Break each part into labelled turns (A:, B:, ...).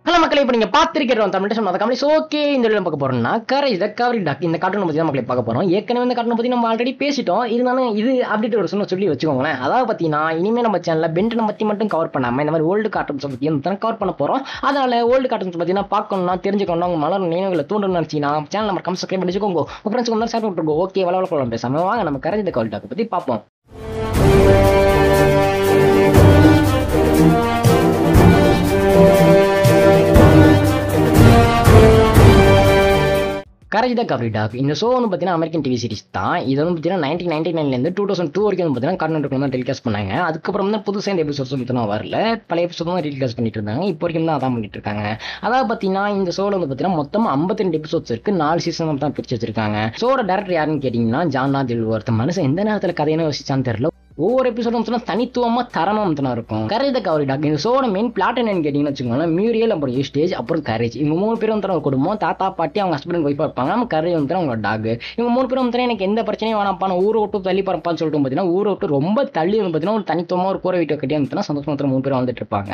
A: Hello மக்களை, இப்போ நீங்க பார்த்திருக்கிறோம் தமிழ் மத கம்பெனி. ஓகே, இந்த வீடியோ பார்க்க போறோம்னா கரேஜ் த கவரி டாக் இந்த கார்ட்டூன் பத்தி தான் மக்களை பார்க்க போறோம். ஏற்கனவே இந்த கார்ட்டூன் பத்தி நம்ம ஆல்ரெடி பேசிட்டோம். இருந்தாலும் இது அப்டேட் ஒரு சொல்லி வச்சுக்கோங்களேன். அதாவது பார்த்தீங்கன்னா இனிமே நம்ம சேனல்ல பென்டனை பத்தி மட்டும் கவர் பண்ணாம இந்த மாதிரி ஓல்டு கார்ட்டூன்ஸ் பத்தி தான் கவர் பண்ண போறோம். அதனால ஓல்டு கார்ட்டூன்ஸ் பார்த்தீங்கன்னா பார்க்கணும்னா தெரிஞ்சுக்கணும், உங்க மலர் நினைவுகளை தூண்டணும்னு நினைச்சீங்கன்னா சேனல் நம்ம சப்ஸ்கிரைப் பண்ணி வச்சுக்கோங்க. உங்க ஃப்ரெண்ட்ஸ்க்கு வந்து ஷேர் பண்ணிட்டுருக்கோம். ஓகே, வளவள பேசாம வாங்க நம்ம கரேஜ் த கவரி டாக் பத்தி பார்ப்போம். கரேஜ் த கவரி டாக் இந்த ஷோ வந்து பார்த்தீங்கன்னா அமெரிக்கன் டிவி சீரிஸ் தான். இது வந்து பார்த்தீங்கன்னா 1999 2002 வரைக்கும் வந்து பார்த்தீங்கன்னா கார்ட்டூன் நெட்வொர்க்ல தான் டெலிகாஸ்ட் பண்ணாங்க. அதுக்கப்புறம் தான் புதுசாக இந்த எபிசோட்ஸ் வந்து வரல, பழைய எபிசோட் தான் டெலிகாஸ்ட் பண்ணிட்டு இருந்தாங்க. இப்போ வரைக்கும் தான் அதான் பண்ணிட்டு இருக்காங்க. அதாவது பார்த்தீங்கன்னா இந்த ஷோவில் வந்து பார்த்தீங்கன்னா மொத்தம் 52 எபிசோட்ஸ் இருக்கு. 4 சீசன் தான் பிரிச்சு வச்சிருக்காங்க. ஷோட டேரக்டர் யாருன்னு கேட்டீங்கன்னா ஜான் தில்வர்த். மனுஷன் எந்த நேரத்தில் கதையான யோசிச்சான்னு தெரியல. ஒவ்வொரு எபிசோடும் தனித்துவமா தரமா இருக்கும். கரேஜ் த கவரி டாக் இந்த ஷோட மெயின் பிளாட் என்னன்னு கேட்டீங்கன்னு வச்சுக்கோங்களேன், மியூரியல் அப்புறம் யூஸ்டேஜ் அப்புறம் கரேஜ், இவங்க 3 பேரும் ஒரு குடும்பம். தாத்தா பாட்டி அவங்க ஹஸ்பண்ட் ஒய்ஃபா இருப்பாங்க. நம்ம கரேஜ் வந்து அவங்களோட டாக். இவங்க 3 பேரும் எனக்கு எந்த பிரச்சனையும் வேணாப்பா, நான் ஊரை விட்டு தள்ளி பரப்பான்னு சொல்லிட்டு பார்த்தீங்கன்னா ஊரை விட்டு ரொம்ப தள்ளி வந்து பார்த்தீங்கன்னா ஒரு தனித்துவமா ஒரு கூரை வீட்டை கட்டி வந்து சந்தோஷமா 3 பேரும் வந்துட்டு இருப்பாங்க.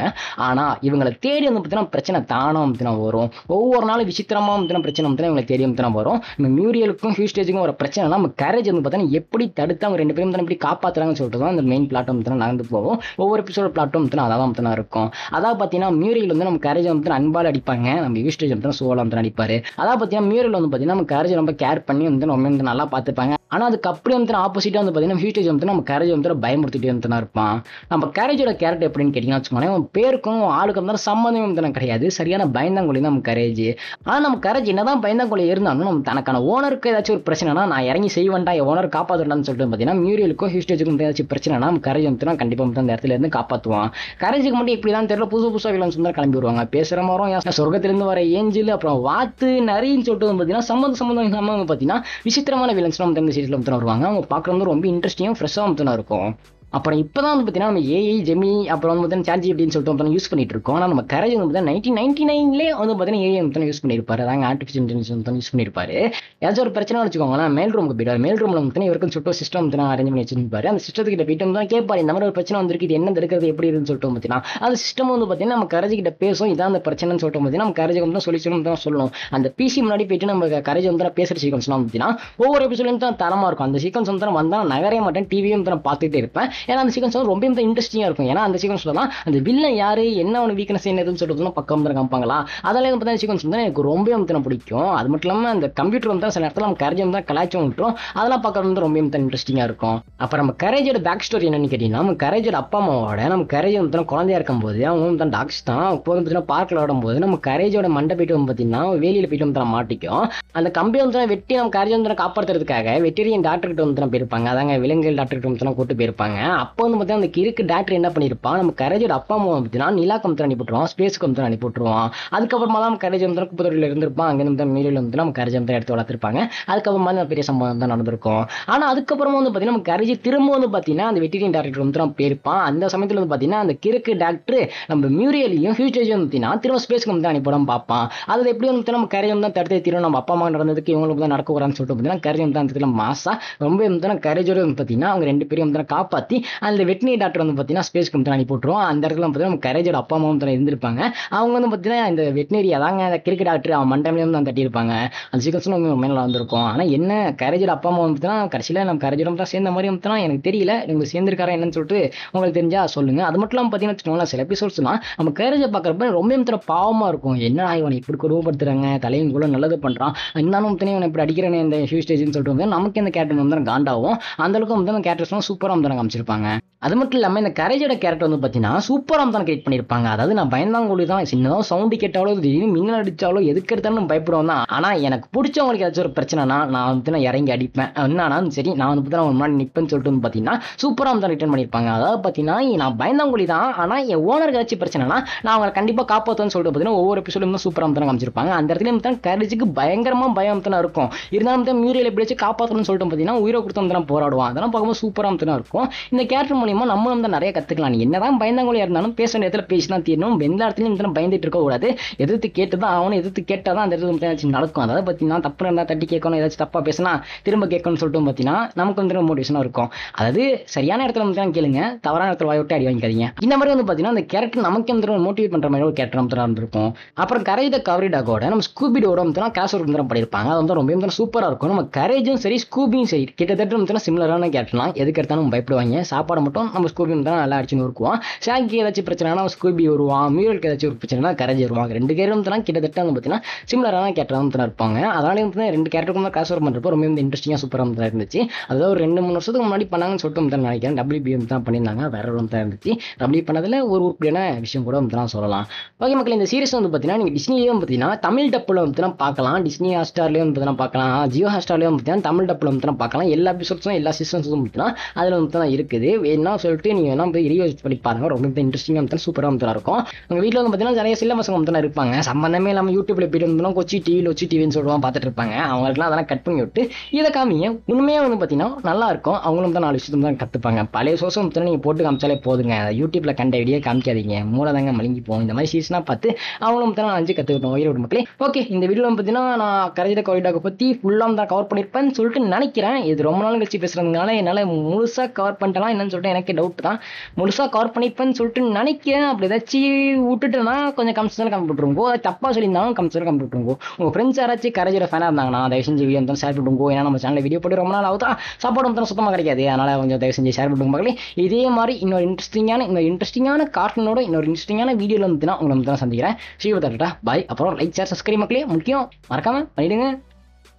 A: ஆனா இவங்களை தேடி வந்து பார்த்தீங்கன்னா பிரச்சனை தானா வந்து வரும். ஒவ்வொரு நாளும் விசித்திரமா வந்து பிரச்சனை வந்து இவங்களை தேடி வந்து வரும். இந்த மியூரியலுக்கும் ஹியூஸ்டேஜுக்கும் ஒரு பிரச்சனை நம்ம கரேஜ் வந்து பார்த்தீங்கன்னா எப்படி தடுத்து அவங்க 2 பேரும் எப்படி காப்பாத்துறாங்கன்னு சொல்லிட்டு தான் இந்த மெயின் பிளாட் நடந்து போகும். ஒவ்வொரு எபிசோட பிளாட்டும் அதான் இருக்கும். அதாவது பார்த்தீங்கன்னா மியூரியல் வந்து நம்ம கரேஜ் வந்து அன்பால் அடிப்பாங்க, நம்ம யூஸ்டேஜ் வந்து சோலா வந்து அடிப்பாரு. அதாவது பார்த்தீங்கன்னா மியூரியல் வந்து பார்த்தீங்கன்னா நம்ம கரேஜ் ரொம்ப கேர் பண்ணி வந்து ரொம்ப நல்லா பார்த்துப்பாங்க. ஆனா அதுக்கு அப்படி வந்து ஆப்போசிட்டா வந்து பார்த்தீங்கன்னா ஹியூஸ்டேஜ் வந்து நம்ம கரேஜ் வந்து பயமுறுத்திட்டு வந்து இருப்பான். நம்ம கரேஜோட கேரக்டர் எப்படின்னு கேட்டீங்கன்னா வச்சுக்கோங்களேன், பேருக்கும் ஆளுக்கும் வந்து சம்மந்தம் வந்து கிடையாது, சரியான பயந்தாங்கொழி நம்ம கரேஜ். ஆனா நம்ம கரேஜ் என்னதான் பயந்தாங்கொழி இருந்தாலும் நம்ம தனக்கான ஓனருக்கு ஏதாச்சும் ஒரு பிரச்சனைனா நான் இறங்கி செய்வேன்டா, ஓனர் காப்பாற்றலான்னு சொல்லிட்டு பார்த்தீங்கன்னா மியூரியலுக்கும் ஹியூஸ்டேஜுக்கும் ஏதாச்சும் பிரச்சனைனா நம்ம கரேஜ் வந்து கண்டிப்பா வந்து அந்த இடத்துல இருந்து காப்பாற்றுவான். கரேஜுக்கு மட்டும் இப்படிதான் தெரியல, புதுசா வில்லன்ஸ் வந்து கிளம்பி வருவாங்க. பேசுற மாதிரி சொர்க்கத்திலிருந்து வர ஏஞ்சல் அப்புறம் வாத்து நரின்னு சொல்லிட்டு வந்து பார்த்தீங்கன்னா சம்மந்தம் இல்லாம பார்த்தீங்கன்னா விசித்திரமான வில்லன்ஸ் நம்ம இந்த சீரிஸ்ல வந்து வருவாங்க. அவங்க பார்க்கறது ரொம்ப இன்ட்ரெஸ்டிங்காக ஃப்ரெஷ்ஷாக வந்து இருக்கும். அப்புறம் இப்போதான் வந்து பார்த்தீங்கன்னா நம்ம ஏஐ ஜெமி அப்புறம் வந்து பார்த்தீங்கன்னா சாட் ஜிபிடின்னு சொல்லிட்டு வந்து யூஸ் பண்ணிட்டு இருக்கோம். ஆனால் நம்ம கரேஜ் வந்து பார்த்தீங்கன்னா 1999 வந்து பார்த்தீங்கன்னா ஏஐ வந்து யூஸ் பண்ணியிருப்பாரு. அதாங்க ஆர்டிஃபிஷியல் இன்டெலிஜென்ஸ் வந்து யூஸ் பண்ணியிருப்பாரு. ஏதாச்சும் ஒரு பிரச்சனை வச்சுக்கோங்களேன், மேல் ரூமுக்கு போயிடுவார். மேல் ரூமில் வந்து இவருக்கும் சொல்லிட்டு சிஸ்டம் வந்து அரேஞ்ச் பண்ணி வச்சிருப்பாரு. அந்த சிஸ்டத்துக்கிட்ட போயிட்டு வந்து கேட்பாரு, இந்த மாதிரி ஒரு பிரச்சனை வந்துருக்கு, இது என்ன இருக்கிறது எப்படி இருக்குன்னு சொல்லிட்டு பார்த்தீங்கன்னா அந்த சிஸ்டம் வந்து பார்த்தீங்கன்னா நம்ம கரேஜ் கிட்ட பேசும், இதான் அந்த பிரச்சனைன்னு சொல்லிட்டு பார்த்தீங்கன்னா நம்ம கரேஜ் வந்து சொல்லிச்சு தான் சொல்லணும். அந்த பிசி முன்னாடி போயிட்டு நம்ம கரேஜ் வந்து பேசுகிற சீக்வன்ஸ்லாம் பார்த்தீங்கன்னா ஒவ்வொரு எபிசோட்லையும் தான் தரமாக இருக்கும். அந்த சீக்வன்ஸ் வந்து வந்தால் நகரே மாட்டேன், டிவியும் வந்து நான் பார்த்துட்டே இருப்பேன். ஏன்னா அந்த சீக்வன்ஸ் வந்து ரொம்ப இன்ட்ரெஸ்டிங்கா இருக்கும். ஏன்னா அந்த சீக்வன்ஸ்ல தான் அந்த வில்லன் யாரு, என்ன அவன வீக்னஸ் என்னதுன்னு சொல்லிட்டு பக்கம் வந்து காமிப்பாங்களா. அதெல்லாம் வந்து சீக்வன்ஸ் வந்து எனக்கு ரொம்ப வந்து பிடிக்கும். அது மட்டும் இல்லாம அந்த கம்ப்யூட்டர் வந்து சில இடத்துல நம்ம கரேஜ் வந்து கலாய்ச்சும் விட்டுரும். அதெல்லாம் பார்க்கறது வந்து ரொம்ப இன்ட்ரெஸ்டிங்கா இருக்கும். அப்புறம் நம்ம கரேஜோட பேக் ஸ்டோரி என்னன்னு கேட்டீங்கன்னா, நம்ம கரேஜோட அப்பா அம்மாவோட நம்ம கரேஜ் வந்து குழந்தையா இருக்கும் போது அவங்க வந்து டாக்ஸ் தான் போது பார்க்கல விடும் போது நம்ம கரேஜோட மண்டை போயிட்டு வந்து பார்த்தீங்கன்னா வெளியில போயிட்டு வந்து மாட்டிக்கும். அந்த கம்பி வந்து வெட்டி நம்ம கரேஜ் வந்து காப்பாற்றுறதுக்காக வெட்டரியன் டாக்டர் கிட்ட வந்து போயிருப்பாங்க. அதாங்க விலங்குகள் டாக்டர் கிட்ட வந்து கூட்டு போயிருப்பாங்க. அப்போ வந்து பார்த்தீங்கன்னா அந்த கிறுக்கு டாக்டர் என்ன பண்ணிருப்பான், நம்ம கரேஜோட அப்பா அம்மா பார்த்தீங்கன்னா நிலாக்கு வந்து அனுப்பிவிட்டுருவான், ஸ்பேஸ்க்கு வந்து அனுப்பிவிட்டுருவான். அதுக்கப்புறமா தான் கரேஜ் வந்து குப்பத்தொட்டியில் இருந்திருப்பான். அங்கே வந்து மீறியில் வந்து நம்ம கரேஜ் வந்து எடுத்து வளர்த்துருப்பாங்க. அதுக்கப்புறமா தான் பெரிய சம்பவம் தான் நடந்திருக்கும். ஆனால் அதுக்கப்புறமா வந்து பார்த்தீங்கன்னா நம்ம கரேஜ் திரும்ப வந்து பார்த்தீங்கன்னா அந்த வெட்டரியன் டாக்டர் வந்து நம்ம போயிருப்பான். அந்த சமயத்தில் வந்து பார்த்தீங்கன்னா அந்த கிறுக்கு டாக்டர் நம்ம மியூரியலையும் ஹியூஸ்டேஜும் பார்த்தீங்கன்னா திரும்ப ஸ்பேஸ்க்கு வந்து அனுப்பிவிடாம பார்ப்பான். அது எப்படி வந்து நம்ம கரேஜ் வந்து தடுத்து தீரும், நம்ம அப்பா அம்மா நடந்ததுக்கு இவங்களுக்கு தான் நடக்க கூடாதுன்னு சொல்லிட்டு பார்த்தீங்கன்னா கரேஜ் வந்து அந்த இடத்துல மாசா ரொம்ப வந்து கரேஜோட வந்து பார்த்தீங்கன்னா அவங்க 2 பேரும் வந்து காப்பாற்றி அந்த வெட்டினி டாக்டர் வந்து பார்த்தீங்கன்னா ஸ்பேஸ்க்கு வந்து அனுப்பி போட்டுருவோம். அந்த இடத்துல பார்த்தீங்கன்னா நம்ம கரேஜோட அப்பா அம்மாவும் தான் இருந்திருப்பாங்க. அவங்க வந்து பார்த்தீங்கன்னா இந்த வெட்டினரி அதாங்க அந்த கிறுக்கு டாக்டர் அவன் மண்டமே வந்து தட்டியிருப்பாங்க. அந்த சீக்கிரம் நம்ம மேலே வந்திருக்கும். ஆனால் என்ன கரேஜோட அப்பா அம்மா வந்து கடைசியில் நம்ம கரேஜோட தான் சேர்ந்த மாதிரி வந்து எனக்கு தெரியல, உங்களுக்கு சேர்ந்திருக்காரா என்னன்னு சொல்லிட்டு உங்களுக்கு தெரிஞ்சா சொல்லுங்க. அது மட்டும் இல்லாமல் பார்த்தீங்கன்னா சில எபிசோட்ஸ்லாம் நம்ம கரேஜை பார்க்குறப்ப ரொம்ப பாவமாக இருக்கும். என்ன இவனை இப்படி குடும்பப்படுத்துறாங்க, தலையும் கூட நல்லது பண்ணுறான், இன்னும் இவனை இப்படி அடிக்கிறேன்னு இந்த ஹியூ ஸ்டேஜ்னு சொல்லிட்டு வந்து நமக்கு இந்த கேரக்டர் வந்து காண்டாவும். அந்த அளவுக்கு வந்து அந்த கேரக்டர்ஸ்லாம் சூப்பராக வந்து காமிச்சிருப்பாங்க. அது மட்டும் இல்லாமல் இந்த கரேஜோட கேரக்டர் வந்து பார்த்தீங்கன்னா சூப்பராக தான் கிரியேட் பண்ணியிருப்பாங்க. அதாவது நான் பயந்தாங்கொழி தான், சின்னதாக சவுண்டு கேட்டாலோ திடீர்னு மின்னல் அடித்தாலோ எதுக்கு எடுத்தாலும் பயப்படுவோம் தான். ஆனால் எனக்கு பிடிச்சவங்களுக்கு ஏதாச்சும் ஒரு பிரச்சனைனா நான் வந்து நான் இறங்கி அடிப்பேன். என்னன்னா சரி நான் வந்து பார்த்தீங்கன்னா முன்னாடி நிற்பேன்னு சொல்லிட்டு வந்து பார்த்தீங்கன்னா சூப்பராக தான் ரிட்டர்ன் பண்ணியிருப்பாங்க. அதாவது பார்த்தீங்கன்னா நான் பயந்தாங்கொழி தான், ஆனால் என் ஓனருக்கு ஏதாச்சும் பிரச்சனைனா நான் அவங்களை கண்டிப்பாக காப்பாற்றுன்னு சொல்லிட்டு பார்த்தீங்கன்னா ஒவ்வொரு எபிசோடும் தான் சூப்பராக தான் காமிச்சிருப்பாங்க. அந்த இடத்துல வந்து கரேஜுக்கு பயங்கரமாக பயம் தான் இருக்கும். இருந்தாலும் வந்து மியூரியல் எப்படி வச்சு காப்பாற்றணும்னு சொல்லிட்டு பார்த்தீங்கன்னா உயிரை கொடுத்து வந்து போராடுவான். அதெல்லாம் பார்க்கும்போது சூப்பராக தான் இருக்கும். இந்த இந்த கேரக்டர் மூலியமா நம்ம வந்து நிறைய கற்றுக்கலாம். நீ என்னதான் பயந்தாங்கோலியாக இருந்தாலும் பேச நேரத்தில் பேசி தான் தீரணும். எந்த இடத்துலையும் வந்து பயந்துட்டு இருக்கக்கூடாது. எதிர்த்து கேட்டு தான் அவனும் எதிர்த்து கேட்டால் தான் அந்த இடத்துல வந்து ஏதாச்சும் நடக்கும். அதாவது பார்த்தீங்கன்னா தப்பு இருந்தால் தட்டி கேட்கணும், ஏதாச்சும் தப்பாக பேசினா திரும்ப கேட்கணும்னு சொல்லிட்டு பார்த்தீங்கன்னா நமக்கு வந்து மோட்டிவேஷனாக இருக்கும். அதாவது சரியான இடத்துல வந்து தான் கேளுங்க, தவறான இடத்துல வாய் விட்டு அடி வாங்கிக்காதீங்க. இந்த மாதிரி வந்து பார்த்தீங்கன்னா அந்த கேரக்டர் நமக்கு வந்து மோட்டிவேட் பண்ணுற மாதிரி ஒரு கேரக்டர் வந்து இருந்திருக்கும். அப்புறம் கரேஜ் த கவரி டாகோட நம்ம ஸ்கூபிடோட வந்து கிளாஸ் ஒர்க் வந்து பண்ணியிருப்பாங்க. அது வந்து ரொம்ப சூப்பராக இருக்கும். நம்ம கரேஜும் சரி ஸ்கூபியும் சரி கிட்டத்தட்ட வந்து சிமிலரான கேரக்டர்லாம். எதுக்கு எடுத்தாலும் பயப்படுவாங்க. சாப்பாடு மட்டும் நம்ம ஸ்கூபி வந்து நல்லா அடிச்சுன்னு இருக்குவோம். ஷாக்கி ஏதாச்சும் பிரச்சனைனா ஸ்கூபி வருவான், மியூரலுக்கு ஏதாச்சும் ஒரு பிரச்சனைனா கரேஜ் வருவாங்க. ரெண்டு பேரும் வந்து கிட்டத்தட்ட வந்து பார்த்தீங்கன்னா சிமிலரான கேரக்டர் வந்து இருப்பாங்க. அதனால வந்து ரெண்டு கேரக்டருக்கும் தான் கிளாஸ் ஒர்க் பண்ணுறப்போ ரொம்ப வந்து இன்ட்ரெஸ்டிங்காக சூப்பராக வந்து இருந்துச்சு. அதாவது ஒரு 2-3 வருஷத்துக்கு முன்னாடி பண்ணாங்கன்னு சொல்லிட்டு வந்து நினைக்கிறேன். WB வந்து தான் பண்ணியிருந்தாங்க. வேற வந்து தான் இருந்துச்சு. WB பண்ணதில் ஒரு உருப்படியான விஷயம் கூட வந்து தான் சொல்லலாம். ஓகே மக்கள், இந்த சீரிஸ் வந்து பார்த்தீங்கன்னா நீங்கள் டிஸ்னிலேயும் பார்த்தீங்கன்னா தமிழ் டப்பில் வந்து பார்க்கலாம். டிஸ்னி ஹாட்ஸ்டார்லேயும் வந்து பார்த்தீங்கன்னா பார்க்கலாம். ஜியோ ஹாட்ஸ்டார்லேயும் பார்த்தீங்கன்னா தமிழ் டப்பில் வந்து பார்க்கலாம். எல்லா எபிசோட்ஸும் எல்லா சீசன்ஸும் பார்த்தீங்கன்னா அதில் வந்து தான் இருக்குது. என்ன சொல்லிட்டு நீங்கள் வேணா போய் ரிவ்யூஸ் பண்ணி பாருங்க. ரொம்ப இன்ட்ரெஸ்டிங்காக வந்து சூப்பராக வந்து இருக்கும். உங்கள் வீட்டில் வந்து பார்த்தீங்கன்னா நிறைய சில பசங்க வந்து இருப்பாங்க. சம்பந்தமே இல்லாமல் யூடியூப்ல போயிட்டு வந்து கொச்சி டிவின்னு சொல்லுவாங்க பார்த்துட்டு இருப்பாங்க. அவங்களுக்குலாம் அதெல்லாம் கட் பண்ணி விட்டு இதை காமிங்க. உண்மையாக வந்து பார்த்தீங்கன்னா நல்லா இருக்கும். அவங்களும் தான் 4 விஷயத்தை தான் கற்றுப்பாங்க. பழைய சோர்ஸும் பார்த்தீங்கன்னா நீங்கள் போட்டு காமிச்சாலே போதுங்க. யூடியூப்ல கண்ட வீடியோ காமிக்காதீங்க. மூலதாங்க மலிங்கி போகும். இந்த மாதிரி சீசனாக பார்த்து அவங்களும் தான் 5 கற்றுக்கிட்டோம் ஈரோடு மக்களே. ஓகே, இந்த வீடியோவில் பார்த்தீங்கன்னா நான் கரேஜ் த கவரி டாக் பற்றி ஃபுல்லாக தான் கவர் பண்ணியிருப்பேன்னு சொல்லிட்டு நினைக்கிறேன். இது ரொம்ப நாள் கழிச்சு பேசுறதுனால என்னால் முழுசாக கவர் பண்ணிட்டலாம் என்னன்னு சொல்லிட்டு எனக்கு டவுட் தான். முழுசாக கவர் பண்ணிப்பேன்னு சொல்லிட்டு நினைக்கிறேன். அப்படி ஏதாச்சும் விட்டுட்டேன்னா கொஞ்சம் கம்ப்யூட்டர் கம்ப்யூட்டருங்கோ, தப்பாக சொல்லியிருந்தாலும் கம்ப்யூட்டர் கம்ப்யூட்டருங்கோ. உங்கள் ஃப்ரெண்ட்ஸ் யாராச்சும் கரேஜோட ஃபேனாக இருந்தாங்கன்னா தயவு செஞ்சு வீடியோ வந்து ஷேர் பண்ணுங்க. ஏன்னா நம்ம சேனலில் வீடியோ போட்டு ரொம்ப நாள் ஆகுதா, சாப்பாடு வந்து சுத்தமாக கிடைக்காது. அதனால் கொஞ்சம் தயவு செஞ்சு ஷேர் பண்ணுங்க மக்களே. இதே மாதிரி இன்னொரு இன்ட்ரெஸ்டிங்கான கார்ட்டூனோட இன்னொரு இன்ட்ரெஸ்டிங்கான வீடியோவில் வந்து உங்களை வந்து சந்திக்கிறேன். ஸ்ரீவதா பாய். அப்புறம் லைக் ஷேர் சப்ஸ்கிரைப் மக்களே முக்கியம் மறக்காம பண்ணிடுங்க.